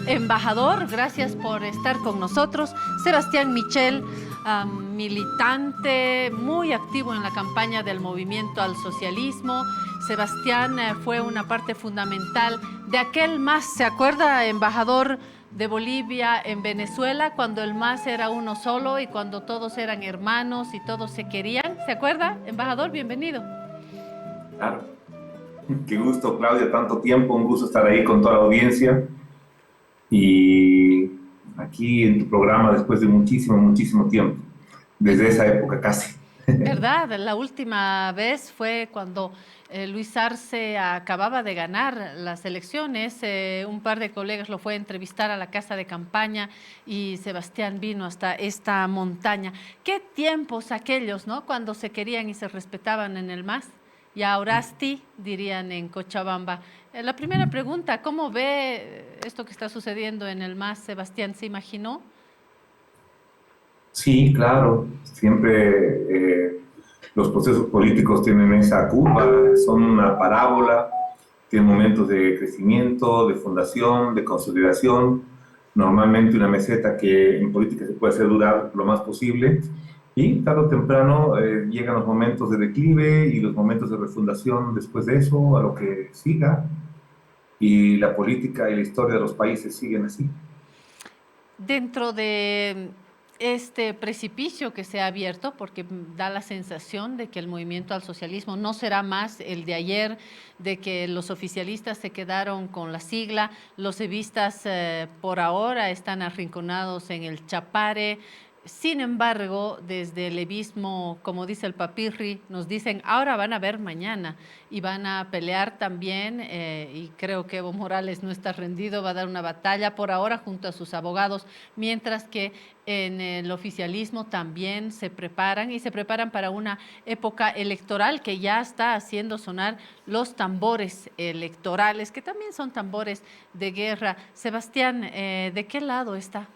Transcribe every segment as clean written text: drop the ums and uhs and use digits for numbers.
embajador, gracias por estar con nosotros. Sebastián Michel, militante muy activo en la campaña del movimiento al socialismo. Sebastián fue una parte fundamental de aquel MAS, ¿se acuerda, embajador de Bolivia en Venezuela, cuando el MAS era uno solo y cuando todos eran hermanos y todos se querían? ¿Se acuerda, embajador? Bienvenido. Claro. Qué gusto, Claudia, tanto tiempo, un gusto estar ahí con toda la audiencia y aquí en tu programa después de muchísimo tiempo, desde esa época casi. ¿Verdad? La última vez fue cuando Luis Arce acababa de ganar las elecciones. Un par de colegas lo fue a entrevistar a la casa de campaña y Sebastián vino hasta esta montaña. Qué tiempos aquellos, ¿no? Cuando se querían y se respetaban en el MAS. Y Aurasti, dirían en Cochabamba. La primera pregunta, ¿cómo ve esto que está sucediendo en el MAS, Sebastián? ¿Se imaginó? Sí, claro, siempre los procesos políticos tienen esa curva, son una parábola, tienen momentos de crecimiento, de fundación, de consolidación, normalmente una meseta que en política se puede hacer durar lo más posible, y tarde o temprano llegan los momentos de declive y los momentos de refundación después de eso, a lo que siga, y la política y la historia de los países siguen así. Dentro de este precipicio que se ha abierto, porque da la sensación de que el movimiento al socialismo no será más el de ayer, de que los oficialistas se quedaron con la sigla, los evistas por ahora están arrinconados en el Chapare. Sin embargo, desde el evismo, como dice el Papirri, nos dicen, ahora van a ver mañana y van a pelear también, y creo que Evo Morales no está rendido, va a dar una batalla por ahora junto a sus abogados, mientras que en el oficialismo también se preparan y se preparan para una época electoral que ya está haciendo sonar los tambores electorales, que también son tambores de guerra. Sebastián, ¿de qué lado está?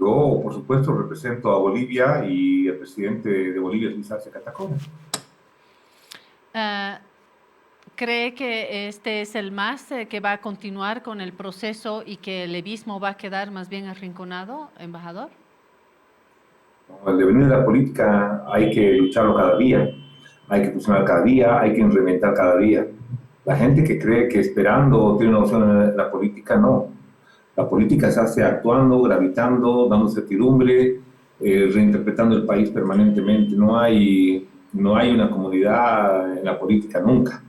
Yo, por supuesto, represento a Bolivia y el presidente de Bolivia es Luis Arce Catacora. Uh, ¿Cree que este es el MAS que va a continuar con el proceso y que el levismo va a quedar más bien arrinconado, embajador? El devenir de la política hay que lucharlo cada día, hay que funcionar cada día, hay que reinventar cada día. La gente que cree que esperando tiene una opción en la política, no. La política se hace actuando, gravitando, dando certidumbre, reinterpretando el país permanentemente. No hay una comodidad en la política nunca.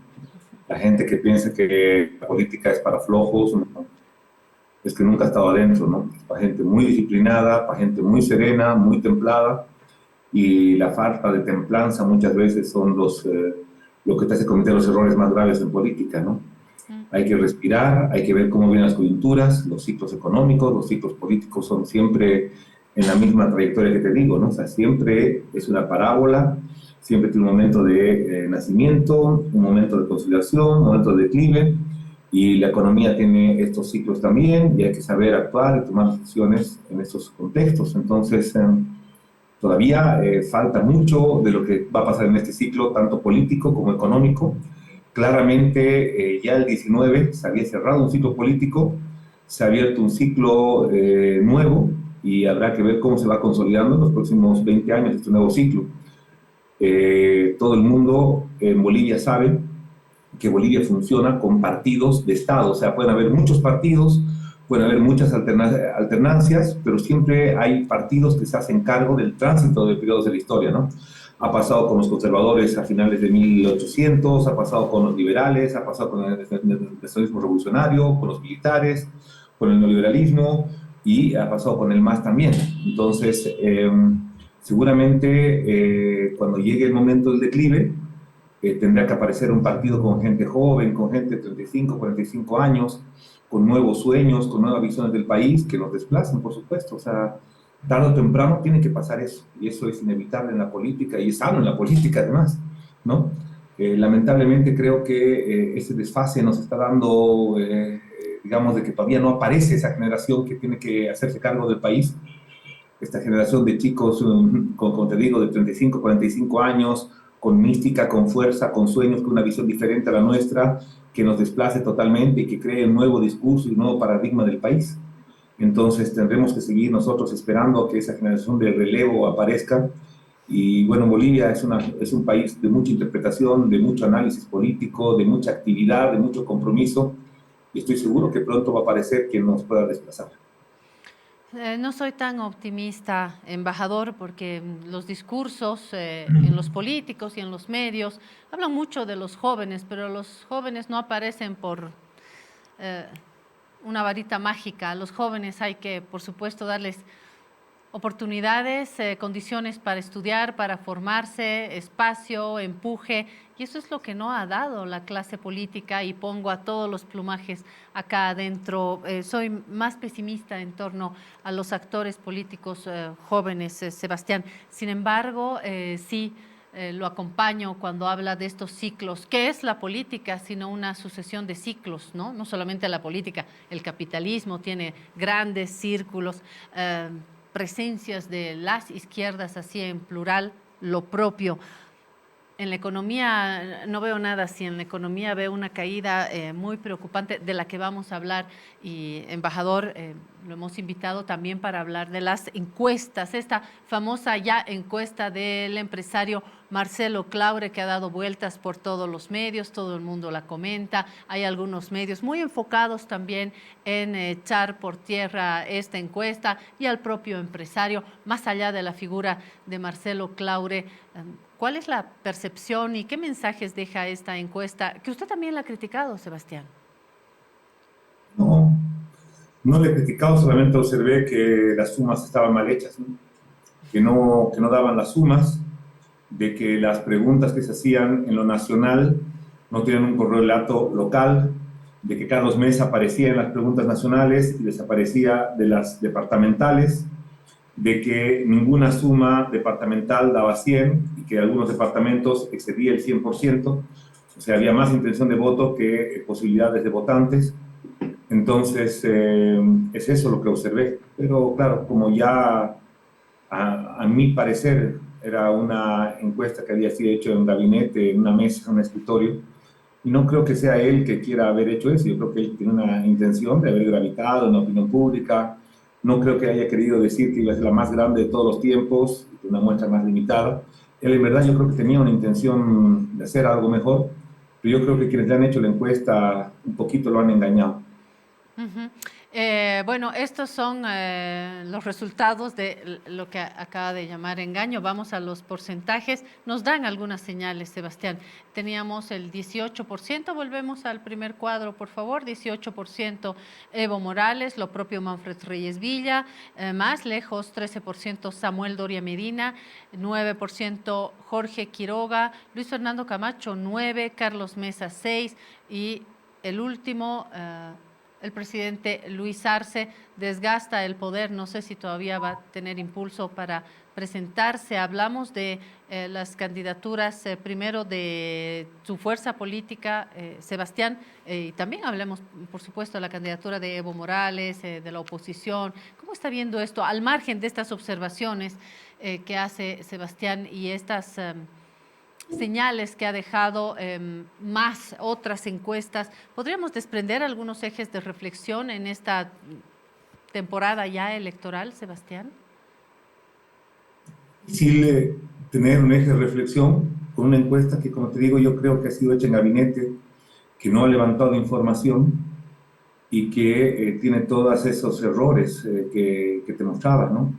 La gente que piensa que la política es para flojos, no, es que nunca ha estado adentro, ¿no? Es para gente muy disciplinada, para gente muy serena, muy templada, y la falta de templanza muchas veces son lo que te hace cometer los errores más graves en política, ¿no? Hay que respirar, hay que ver cómo vienen las coyunturas, los ciclos económicos, los ciclos políticos son siempre en la misma trayectoria que te digo, ¿no? O sea, siempre es una parábola, siempre tiene un momento de nacimiento, un momento de consolidación, un momento de declive, y la economía tiene estos ciclos también, y hay que saber actuar y tomar decisiones en estos contextos. Entonces, todavía falta mucho de lo que va a pasar en este ciclo, tanto político como económico. Claramente, ya el 19 se había cerrado un ciclo político, se ha abierto un ciclo nuevo y habrá que ver cómo se va consolidando en los próximos 20 años este nuevo ciclo. Todo el mundo en Bolivia sabe que Bolivia funciona con partidos de Estado, o sea, pueden haber muchos partidos, pueden haber muchas alternancias, pero siempre hay partidos que se hacen cargo del tránsito de periodos de la historia, ¿no? Ha pasado con los conservadores a finales de 1800, ha pasado con los liberales, ha pasado con el nacionalismo revolucionario, con los militares, con el neoliberalismo y ha pasado con el MAS también. Entonces, seguramente cuando llegue el momento del declive, tendrá que aparecer un partido con gente joven, con gente de 35, 45 años, con nuevos sueños, con nuevas visiones del país, que nos desplacen, por supuesto. O sea, tarde o temprano tiene que pasar eso, y eso es inevitable en la política, y es sano en la política además, ¿no? Lamentablemente creo que ese desfase nos está dando, digamos, de que todavía no aparece esa generación que tiene que hacerse cargo del país, esta generación de chicos, como te digo, de 35, 45 años, con mística, con fuerza, con sueños, con una visión diferente a la nuestra, que nos desplace totalmente y que cree un nuevo discurso y un nuevo paradigma del país. Entonces tendremos que seguir nosotros esperando que esa generación de relevo aparezca. Y bueno, Bolivia es un país de mucha interpretación, de mucho análisis político, de mucha actividad, de mucho compromiso, y estoy seguro que pronto va a aparecer quien nos pueda desplazar. No soy tan optimista, embajador, porque los discursos en los políticos y en los medios hablan mucho de los jóvenes, pero los jóvenes no aparecen por eh, una varita mágica. A los jóvenes hay que, por supuesto, darles oportunidades, condiciones para estudiar, para formarse, espacio, empuje, y eso es lo que no ha dado la clase política, y pongo a todos los plumajes acá adentro. Soy más pesimista en torno a los actores políticos jóvenes, Sebastián. Sin embargo, sí, lo acompaño cuando habla de estos ciclos. ¿Qué es la política sino una sucesión de ciclos? No solamente la política, el capitalismo tiene grandes círculos, presencias de las izquierdas así en plural, lo propio. En la economía no veo nada así, en la economía veo una caída muy preocupante de la que vamos a hablar, y embajador, lo hemos invitado también para hablar de las encuestas, esta famosa ya encuesta del empresario Marcelo Claure, que ha dado vueltas por todos los medios, todo el mundo la comenta, hay algunos medios muy enfocados también en echar por tierra esta encuesta y al propio empresario, más allá de la figura de Marcelo Claure. ¿Cuál es la percepción y qué mensajes deja esta encuesta, que usted también la ha criticado, Sebastián? No, no le he criticado, solamente observé que las sumas estaban mal hechas, ¿no? Que no daban las sumas, de que las preguntas que se hacían en lo nacional no tienen un correlato local, de que Carlos Mesa aparecía en las preguntas nacionales y desaparecía de las departamentales, de que ninguna suma departamental daba 100 y que algunos departamentos excedía el 100%, o sea, había más intención de voto que posibilidades de votantes. Entonces, es eso lo que observé. Pero claro, como ya a mi parecer era una encuesta que había sido hecha en un gabinete, en una mesa, en un escritorio, y no creo que sea él que quiera haber hecho eso. Yo creo que él tiene una intención de haber gravitado en la opinión pública. No creo que haya querido decir que iba a ser la más grande de todos los tiempos, una muestra más limitada. Él en verdad yo creo que tenía una intención de hacer algo mejor, pero yo creo que quienes le han hecho la encuesta un poquito lo han engañado. Uh-huh. Bueno, estos son los resultados de lo que acaba de llamar engaño. Vamos a los porcentajes. Nos dan algunas señales, Sebastián. Teníamos el 18%, volvemos al primer cuadro, por favor, 18% Evo Morales, lo propio Manfred Reyes Villa, más lejos 13% Samuel Doria Medina, 9% Jorge Quiroga, Luis Fernando Camacho 9%, Carlos Mesa 6% y el último... el presidente Luis Arce desgasta el poder, no sé si todavía va a tener impulso para presentarse. Hablamos de las candidaturas, primero de su fuerza política, Sebastián, y también hablemos, por supuesto, de la candidatura de Evo Morales, de la oposición. ¿Cómo está viendo esto, al margen de estas observaciones que hace Sebastián y estas... señales que ha dejado más otras encuestas? ¿Podríamos desprender algunos ejes de reflexión en esta temporada ya electoral, Sebastián? Sí, tener un eje de reflexión con una encuesta que, como te digo, yo creo que ha sido hecha en gabinete, que no ha levantado información y que tiene todos esos errores que te mostraba, ¿no?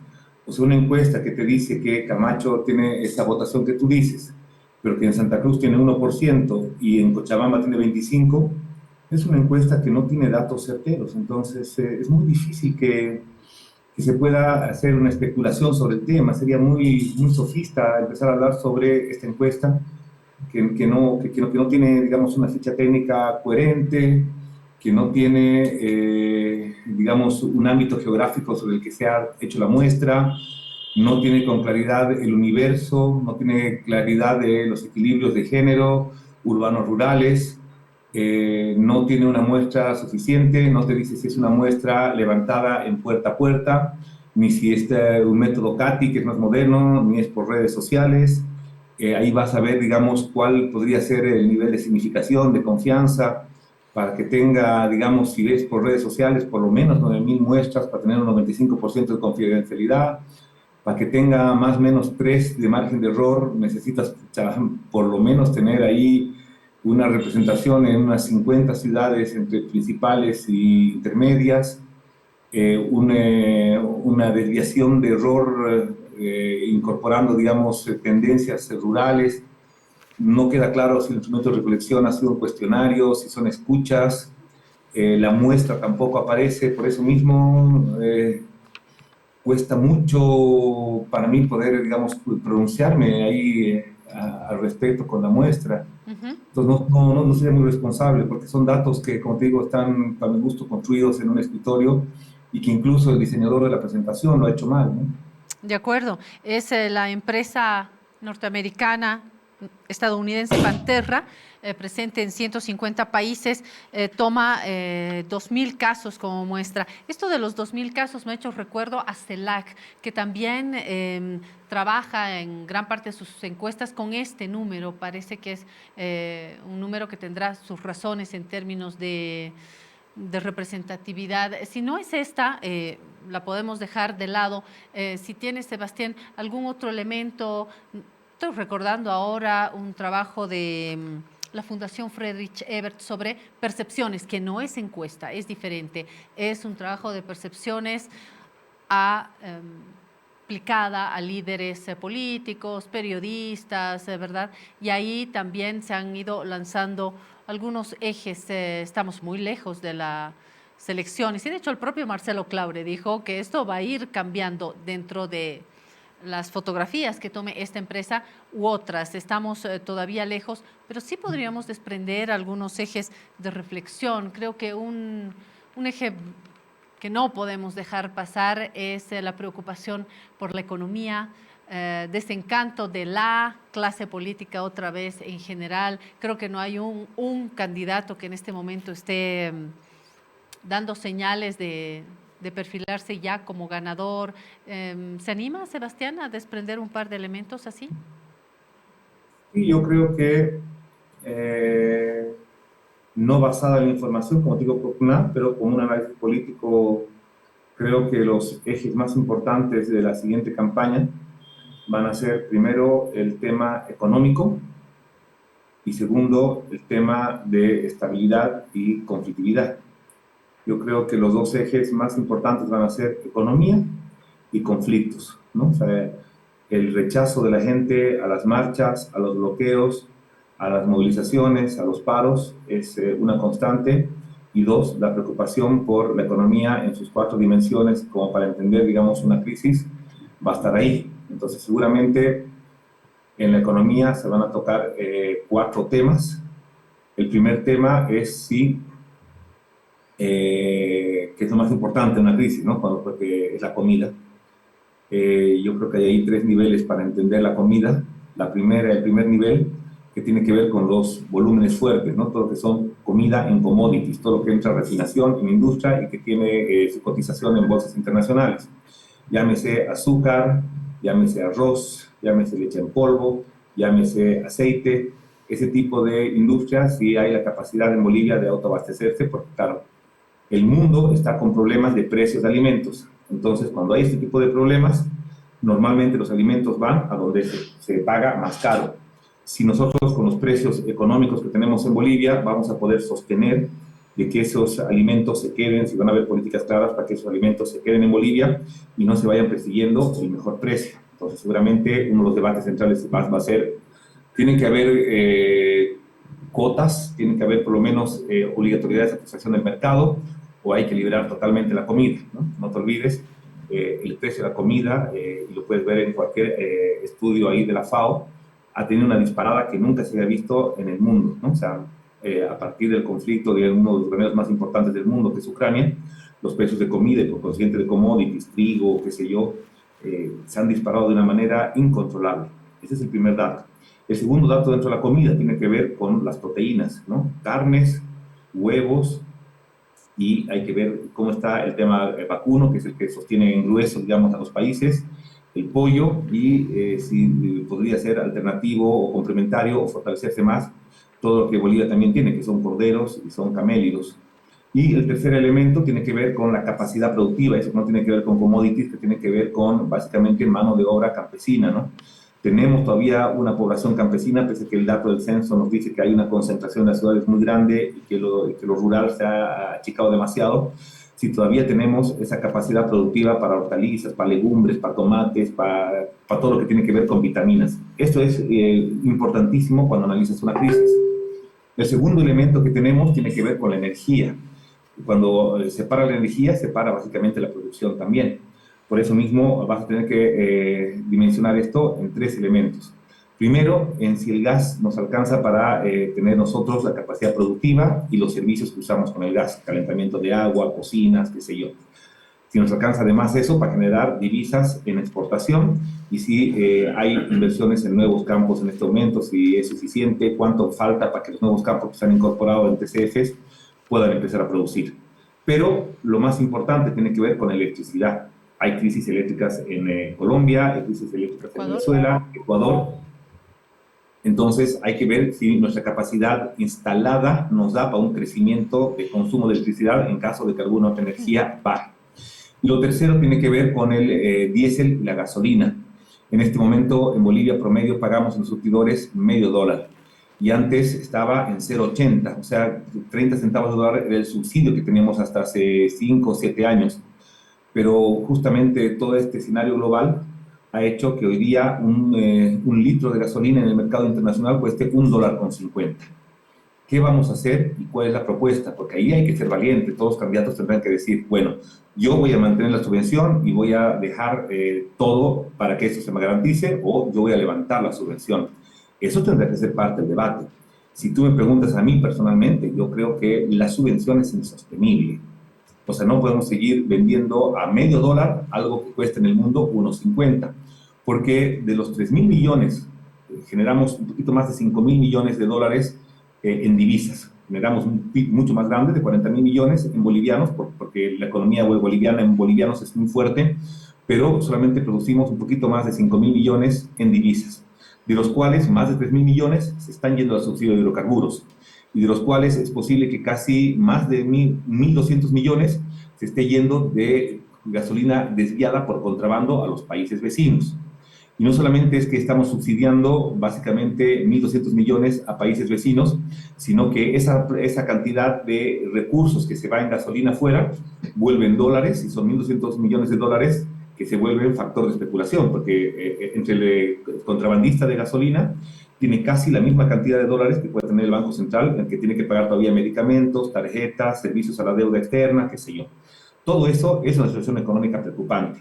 O sea, una encuesta que te dice que Camacho tiene esa votación que tú dices, pero que en Santa Cruz tiene 1% y en Cochabamba tiene 25%, es una encuesta que no tiene datos certeros. Entonces, es muy difícil que se pueda hacer una especulación sobre el tema. Sería muy sofista empezar a hablar sobre esta encuesta que no tiene, digamos, una ficha técnica coherente, que no tiene, digamos, un ámbito geográfico sobre el que se ha hecho la muestra, no tiene con claridad el universo, no tiene claridad de los equilibrios de género, urbanos, rurales, no tiene una muestra suficiente, no te dice si es una muestra levantada en puerta a puerta, ni si es un método CATI, que es más moderno, ni es por redes sociales. Ahí vas a ver, digamos, cuál podría ser el nivel de significación, de confianza, para que tenga, digamos, si ves por redes sociales, por lo menos 9.000 muestras para tener un 95% de confidencialidad. Para que tenga más o menos 3 de margen de error, necesitas por lo menos tener ahí una representación en unas 50 ciudades entre principales y intermedias, una desviación de error incorporando, digamos, tendencias rurales. No queda claro si el instrumento de recolección ha sido un cuestionario, si son escuchas. La muestra tampoco aparece, por eso mismo cuesta mucho para mí poder, digamos, pronunciarme ahí al respecto con la muestra. Ujú. Entonces no sería muy responsable porque son datos que, como te digo, están para mi gusto construidos en un escritorio y que incluso el diseñador de la presentación lo ha hecho mal, ¿no? De acuerdo. Es la empresa norteamericana, estadounidense Panterra, presente en 150 países, toma 2.000 casos como muestra. Esto de los 2.000 casos me ha hecho recuerdo a CELAC, que también trabaja en gran parte de sus encuestas con este número. Parece que es un número que tendrá sus razones en términos de representatividad. Si no es esta, la podemos dejar de lado. Si tiene, Sebastián, algún otro elemento, estoy recordando ahora un trabajo de la Fundación Friedrich Ebert sobre percepciones, que no es encuesta, es diferente, es un trabajo de percepciones aplicada a líderes políticos, periodistas, ¿verdad? Y ahí también se han ido lanzando algunos ejes. Estamos muy lejos de las elecciones. Y de hecho el propio Marcelo Claure dijo que esto va a ir cambiando dentro de las fotografías que tome esta empresa u otras. Estamos todavía lejos, pero sí podríamos desprender algunos ejes de reflexión. Creo que un eje que no podemos dejar pasar es la preocupación por la economía, desencanto de la clase política otra vez en general. Creo que no hay un candidato que en este momento esté dando señales de perfilarse ya como ganador. ¿Se anima, Sebastián, a desprender un par de elementos así? Y yo creo que eh, no basada en la información, como digo, por una, pero como un análisis político, creo que los ejes más importantes de la siguiente campaña van a ser, primero, el tema económico y segundo, el tema de estabilidad y conflictividad. Yo creo que los dos ejes más importantes van a ser economía y conflictos, ¿no? O sea, el rechazo de la gente a las marchas, a los bloqueos, a las movilizaciones, a los paros, es una constante. Y dos, la preocupación por la economía en sus 4 dimensiones, como para entender, digamos, una crisis, va a estar ahí. Entonces, seguramente en la economía se van a tocar 4 temas. El primer tema es si que es lo más importante en una crisis, ¿no? Porque es la comida. Yo creo que hay ahí 3 niveles para entender la comida. El primer nivel, que tiene que ver con los volúmenes fuertes, ¿no? Todo lo que son comida en commodities, todo lo que entra a refinación en industria y que tiene su cotización en bolsas internacionales. Llámese azúcar, llámese arroz, llámese leche en polvo, llámese aceite. Ese tipo de industrias sí hay la capacidad en Bolivia de autoabastecerse, porque claro, el mundo está con problemas de precios de alimentos. Entonces, cuando hay este tipo de problemas, normalmente los alimentos van a donde se paga más caro. Si nosotros con los precios económicos que tenemos en Bolivia vamos a poder sostener de que esos alimentos se queden, si van a haber políticas claras para que esos alimentos se queden en Bolivia y no se vayan persiguiendo el mejor precio. Entonces, seguramente uno de los debates centrales va a ser, tienen que haber cuotas, tienen que haber por lo menos obligatoriedad de satisfacción del mercado, o hay que liberar totalmente la comida, ¿no? No te olvides, el precio de la comida, y lo puedes ver en cualquier estudio ahí de la FAO, ha tenido una disparada que nunca se había visto en el mundo, ¿no? O sea, a partir del conflicto de uno de los gobiernos más importantes del mundo, que es Ucrania, los precios de comida y por consiguiente de commodities, trigo, qué sé yo, se han disparado de una manera incontrolable. Ese es el primer dato. El segundo dato dentro de la comida tiene que ver con las proteínas, ¿no? Carnes, huevos, y hay que ver cómo está el tema vacuno, que es el que sostiene en grueso, digamos, a los países, el pollo y si podría ser alternativo o complementario o fortalecerse más todo lo que Bolivia también tiene, que son corderos y son camélidos. Y el tercer elemento tiene que ver con la capacidad productiva, eso no tiene que ver con commodities, que tiene que ver con básicamente mano de obra campesina, ¿no? Tenemos todavía una población campesina, pese a que el dato del censo nos dice que hay una concentración en las ciudades muy grande y que lo rural se ha achicado demasiado. Si todavía tenemos esa capacidad productiva para hortalizas, para legumbres, para tomates, para todo lo que tiene que ver con vitaminas. Esto es importantísimo cuando analizas una crisis. El segundo elemento que tenemos tiene que ver con la energía. Cuando se para la energía, se para básicamente la producción también. Por eso mismo vas a tener que dimensionar esto en tres elementos. Primero, en si el gas nos alcanza para tener nosotros la capacidad productiva y los servicios que usamos con el gas, calentamiento de agua, cocinas, qué sé yo. Si nos alcanza además eso para generar divisas en exportación y si hay inversiones en nuevos campos en este momento, si es suficiente, cuánto falta para que los nuevos campos que se han incorporado en TCFs puedan empezar a producir. Pero lo más importante tiene que ver con electricidad. Hay crisis eléctricas en Colombia, hay crisis eléctricas en Venezuela, Ecuador. Entonces hay que ver si nuestra capacidad instalada nos da para un crecimiento de consumo de electricidad en caso de que alguna otra energía baje. Y lo tercero tiene que ver con el diésel y la gasolina. En este momento en Bolivia promedio pagamos en surtidores $0,5 y antes estaba en 0,80, o sea, 30 centavos de dólar era el subsidio que teníamos hasta hace 5 o 7 años. Pero justamente todo este escenario global ha hecho que hoy día un litro de gasolina en el mercado internacional cueste $1,50. ¿Qué vamos a hacer y cuál es la propuesta? Porque ahí hay que ser valiente. Todos los candidatos tendrán que decir, bueno, yo voy a mantener la subvención y voy a dejar todo para que esto se me garantice, o yo voy a levantar la subvención. Eso tendrá que ser parte del debate. Si tú me preguntas a mí personalmente, yo creo que la subvención es insostenible. O sea, no podemos seguir vendiendo a $0,5 algo que cuesta en el mundo 1,50, porque de los 3.000 millones, generamos un poquito más de 5.000 millones de dólares en divisas. Generamos un PIB mucho más grande, de 40.000 millones en bolivianos, porque la economía boliviana en bolivianos es muy fuerte, pero solamente producimos un poquito más de 5.000 millones en divisas, de los cuales más de 3.000 millones se están yendo al subsidio de hidrocarburos, y de los cuales es posible que casi más de 1.200 millones se esté yendo de gasolina desviada por contrabando a los países vecinos. Y no solamente es que estamos subsidiando básicamente 1.200 millones a países vecinos, sino que esa cantidad de recursos que se va en gasolina afuera vuelven dólares, y son 1.200 millones de dólares que se vuelven factor de especulación, porque entre el contrabandista de gasolina tiene casi la misma cantidad de dólares que puede tener el Banco Central, en que tiene que pagar todavía medicamentos, tarjetas, servicios a la deuda externa, qué sé yo. Todo eso es una situación económica preocupante.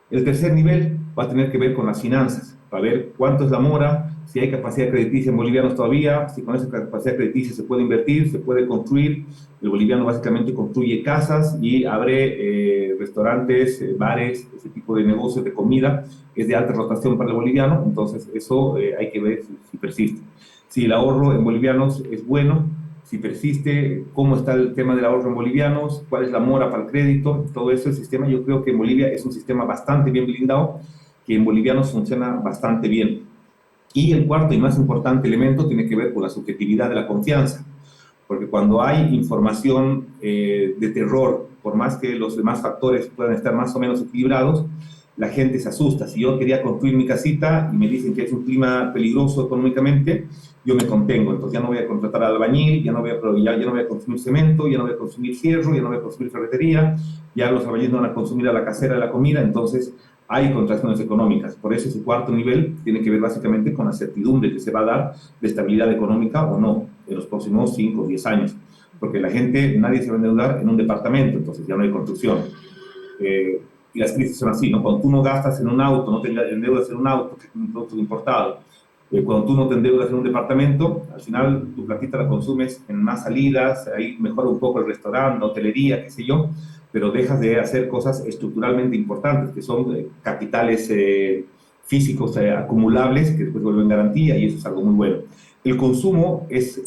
El tercer nivel va a tener que ver con las finanzas, para ver cuánto es la mora, si hay capacidad crediticia en bolivianos todavía, si con esa capacidad crediticia se puede invertir, se puede construir. El boliviano básicamente construye casas y abre restaurantes, bares, ese tipo de negocios de comida, que es de alta rotación para el boliviano, entonces eso hay que ver si persiste. Si el ahorro en bolivianos es bueno, si persiste, cómo está el tema del ahorro en bolivianos, cuál es la mora para el crédito, todo eso, el sistema, yo creo que en Bolivia es un sistema bastante bien blindado, que en bolivianos funciona bastante bien. Y el cuarto y más importante elemento tiene que ver con la subjetividad de la confianza, porque cuando hay información de terror, por más que los demás factores puedan estar más o menos equilibrados, la gente se asusta. Si yo quería construir mi casita y me dicen que es un clima peligroso económicamente, yo me contengo, entonces ya no voy a contratar al albañil, ya no voy a consumir cemento, ya no voy a consumir fierro, ya no voy a consumir ferretería, ya los albañiles no van a consumir a la casera de la comida, entonces hay contracciones económicas. Por eso ese cuarto nivel tiene que ver básicamente con la certidumbre que se va a dar de estabilidad económica o no en los próximos 5 o 10 años, porque la gente, nadie se va a endeudar en un departamento, entonces ya no hay construcción. Y las crisis son así, ¿no? Cuando tú no gastas en un auto, no te endeudas en un auto, que es un producto importado, cuando tú no te endeudas en un departamento, al final tu platita la consumes en más salidas, ahí mejora un poco el restaurante, la hotelería, qué sé yo, pero dejas de hacer cosas estructuralmente importantes, que son capitales físicos acumulables, que después vuelven garantía, y eso es algo muy bueno. El consumo es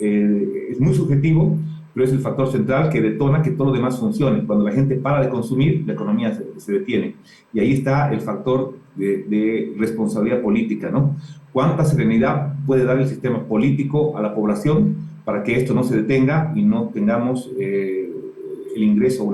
muy subjetivo, pero es el factor central que detona que todo lo demás funcione. Cuando la gente para de consumir, la economía se detiene. Y ahí está el factor de responsabilidad política, ¿no? ¿Cuánta serenidad puede dar el sistema político a la población para que esto no se detenga y no tengamos el ingreso a una